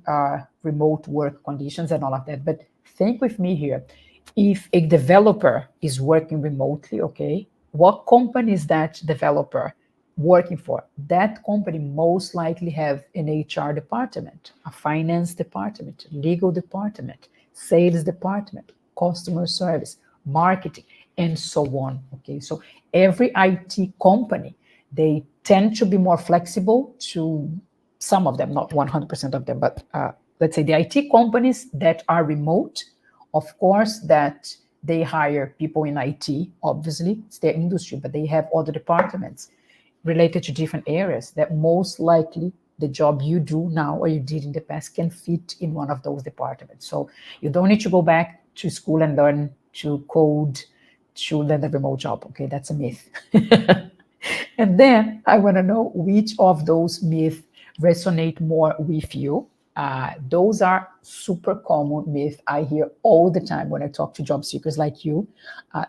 remote work conditions and all of that. But think with me here. If a developer is working remotely, okay, what company is that developer working for? That company most likely have an HR department, a finance department, legal department, sales department, customer service, marketing, and so on, okay? So every IT company, they tend to be more flexible to some of them, not 100% of them, but let's say the IT companies that are remote, of course, that they hire people in IT, obviously, it's their industry, but they have other departments related to different areas that most likely the job you do now or you did in the past can fit in one of those departments. So you don't need to go back to school and learn to code to land a remote job, okay? That's a myth. And then I want to know which of those myths resonate more with you. Those are super common myths I hear all the time when I talk to job seekers like you.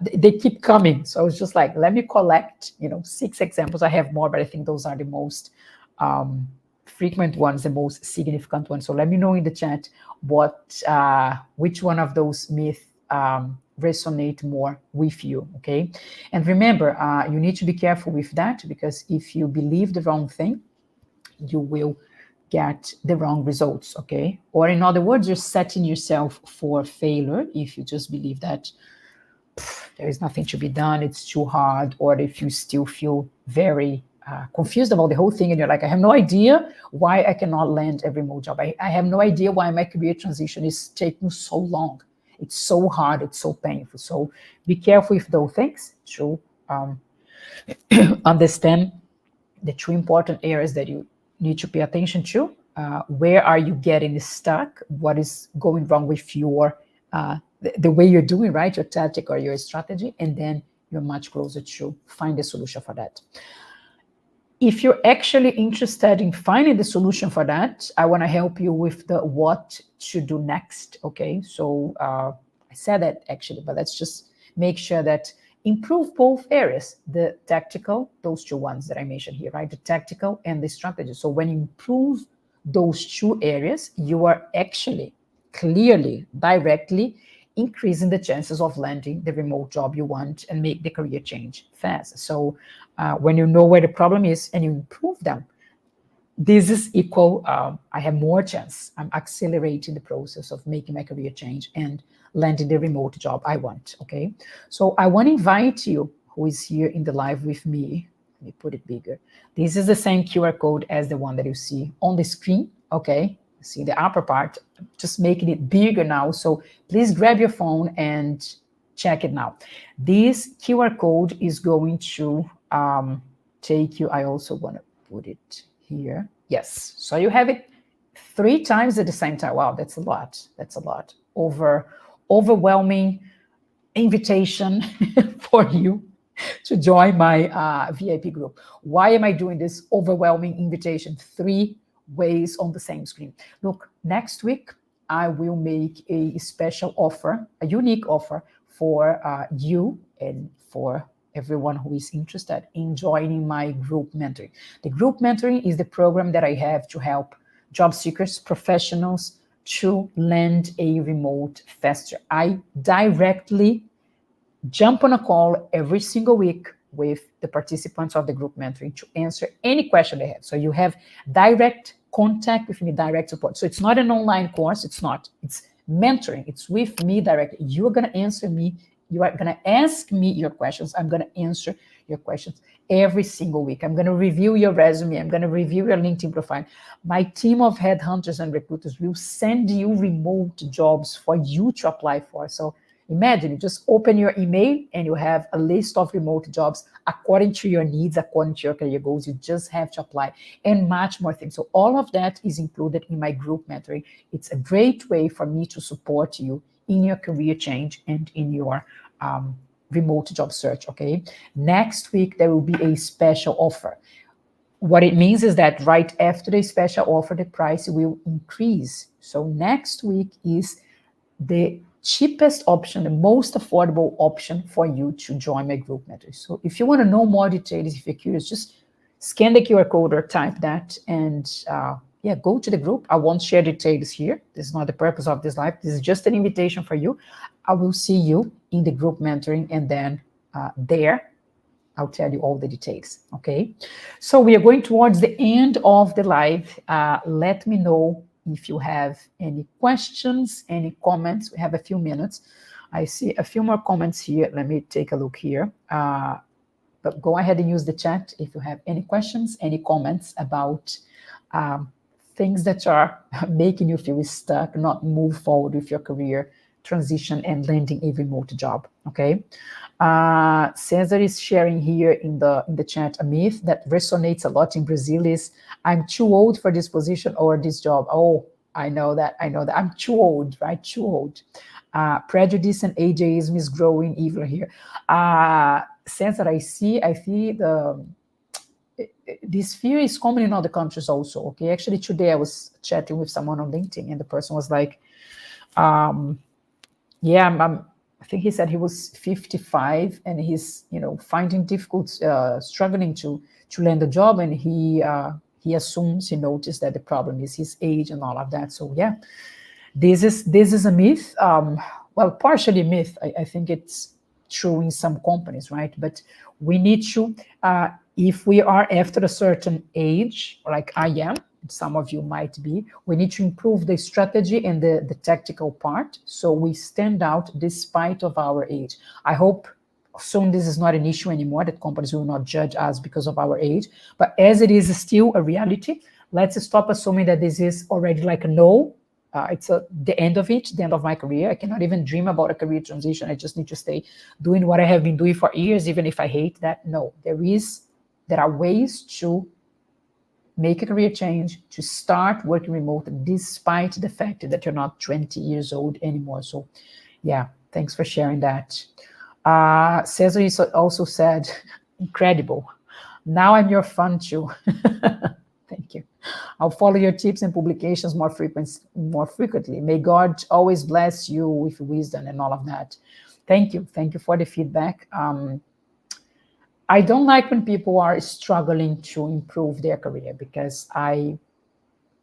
They keep coming. So I was just like, let me collect, 6 examples. I have more, but I think those are the most frequent ones, the most significant ones. So let me know in the chat which one of those myths resonate more with you, okay? And remember, you need to be careful with that, because if you believe the wrong thing, you will get the wrong results, okay? Or in other words, you're setting yourself for failure if you just believe that there is nothing to be done, it's too hard, or if you still feel very confused about the whole thing and you're like, I have no idea why I cannot land a remote job. I have no idea why my career transition is taking so long. It's so hard, it's so painful. So be careful with those things to understand the 2 important areas that you need to pay attention to. Where are you getting stuck? What is going wrong with your the way you're doing, right? Your tactic or your strategy, and then you're much closer to find a solution for that. If you're actually interested in finding the solution for that, I want to help you with the what to do next. Okay, so I said that actually, but let's just make sure that improve both areas, the tactical, those two ones that I mentioned here, right? The tactical and the strategy. So when you improve those two areas, you are actually clearly, directly increasing the chances of landing the remote job you want and make the career change fast. So when you know where the problem is and you improve them, this is equal, I have more chance. I'm accelerating the process of making my career change and landing the remote job I want, okay? So I want to invite you who is here in the live with me. Let me put it bigger. This is the same QR code as the one that you see on the screen, okay? See the upper part, just making it bigger now. So please grab your phone and check it now. This QR code is going to take you, I also want to put it here. Yes, so you have it 3 times at the same time. Wow, that's a lot. That's a lot. Overwhelming invitation for you to join my VIP group. Why am I doing this overwhelming invitation? 3 ways on the same screen. Look, next week, I will make a special offer, a unique offer for you and for everyone who is interested in joining my group mentoring. The group mentoring is the program that I have to help job seekers, professionals to land a remote faster. I directly jump on a call every single week with the participants of the group mentoring to answer any question they have. So you have direct contact with me, direct support. So it's not an online course. It's not. It's mentoring. It's with me directly. You're going to answer me. You are going to ask me your questions. I'm going to answer your questions every single week. I'm going to review your resume. I'm going to review your LinkedIn profile. My team of headhunters and recruiters will send you remote jobs for you to apply for. So imagine you just open your email and you have a list of remote jobs according to your needs, according to your career goals. You just have to apply and much more things. So all of that is included in my group mentoring. It's a great way for me to support you in your career change and in your remote job search, okay? Next week, there will be a special offer. What it means is that right after the special offer, the price will increase. So next week is the cheapest option, the most affordable option for you to join my group mentoring. So if you want to know more details, if you're curious, just scan the QR code or type that and go to the group. I won't share details here. This is not the purpose of this live. This is just an invitation for you. I will see you in the group mentoring, and then there I'll tell you all the details, okay? So we are going towards the end of the live. Let me know if you have any questions, any comments. We have a few minutes. I see a few more comments here. Let me take a look here. But go ahead and use the chat if you have any questions, any comments about things that are making you feel stuck, not move forward with your career transition and landing a remote job, okay? Cesar is sharing here in the chat a myth that resonates a lot in Brazil is, I'm too old for this position or this job. Oh, I know that. I'm too old, right? Too old. Prejudice and ageism is growing even here. Cesar, I see this fear is common in other countries also, okay? Actually, today I was chatting with someone on LinkedIn and the person was like, I think he said he was 55 and he's, finding difficult, struggling to land a job, and he assumes, he noticed that the problem is his age and all of that. So yeah, this is a myth. Well, partially a myth. I think it's true in some companies, right? But we need to, if we are after a certain age, like I am, some of you might be, we need to improve the strategy and the tactical part so we stand out despite of our age. I hope soon this is not an issue anymore, that companies will not judge us because of our age. But as it is still a reality, let's stop assuming that this is already like a no. It's the end of it, the end of my career. I cannot even dream about a career transition. I just need to stay doing what I have been doing for years, even if I hate that. No, there are ways to make a career change, to start working remote despite the fact that you're not 20 years old anymore. So Yeah, thanks for sharing that. Cesar also said, incredible. Now I'm your fan too. Thank you. I'll follow your tips and publications more frequently. May God always bless you with wisdom and all of that. Thank you. Thank you for the feedback. I don't like when people are struggling to improve their career because I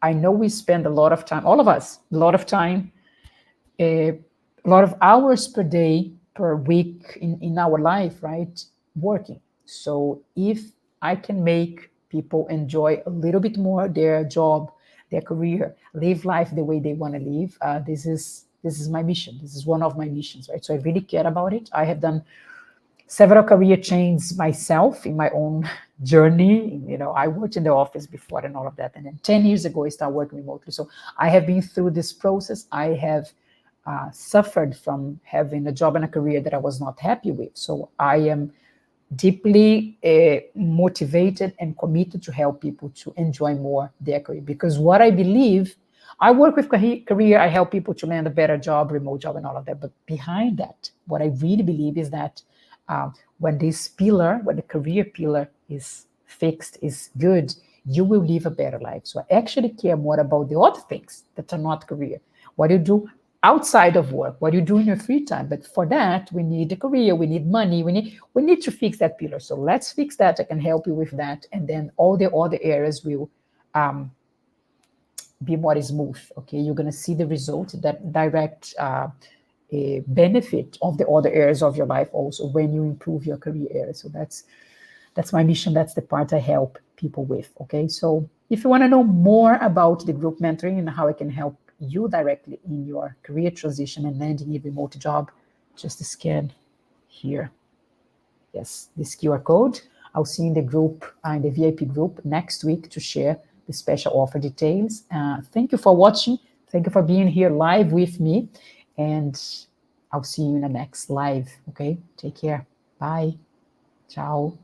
know we spend a lot of time, all of us, a lot of time, a lot of hours per day, per week in our life, right? Working. So if I can make people enjoy a little bit more their job, their career, live life the way they want to live, this is my mission. This is one of my missions, right? So I really care about it. I have done several career changes myself in my own journey. I worked in the office before and all of that. And then 10 years ago, I started working remotely. So I have been through this process. I have suffered from having a job and a career that I was not happy with. So I am deeply motivated and committed to help people to enjoy more their career. Because what I believe, I work with career, I help people to land a better job, remote job, and all of that. But behind that, what I really believe is that when the career pillar is fixed, is good, you will live a better life. So I actually care more about the other things that are not career. What you do outside of work, what you do in your free time. But for that, we need a career, we need money, we need to fix that pillar. So let's fix that. I can help you with that. And then all the other areas will be more smooth. Okay, you're going to see the result, that direct a benefit of the other areas of your life also when you improve your career area. So that's my mission. That's the part I help people with. Okay, so if you want to know more about the group mentoring and how I can help you directly in your career transition and landing a remote job, just scan here. Yes, this QR code. I'll see you in the group, in the VIP group next week to share the special offer details. Thank you for watching. Thank you for being here live with me. And I'll see you in the next live. Okay, take care. Bye. Ciao.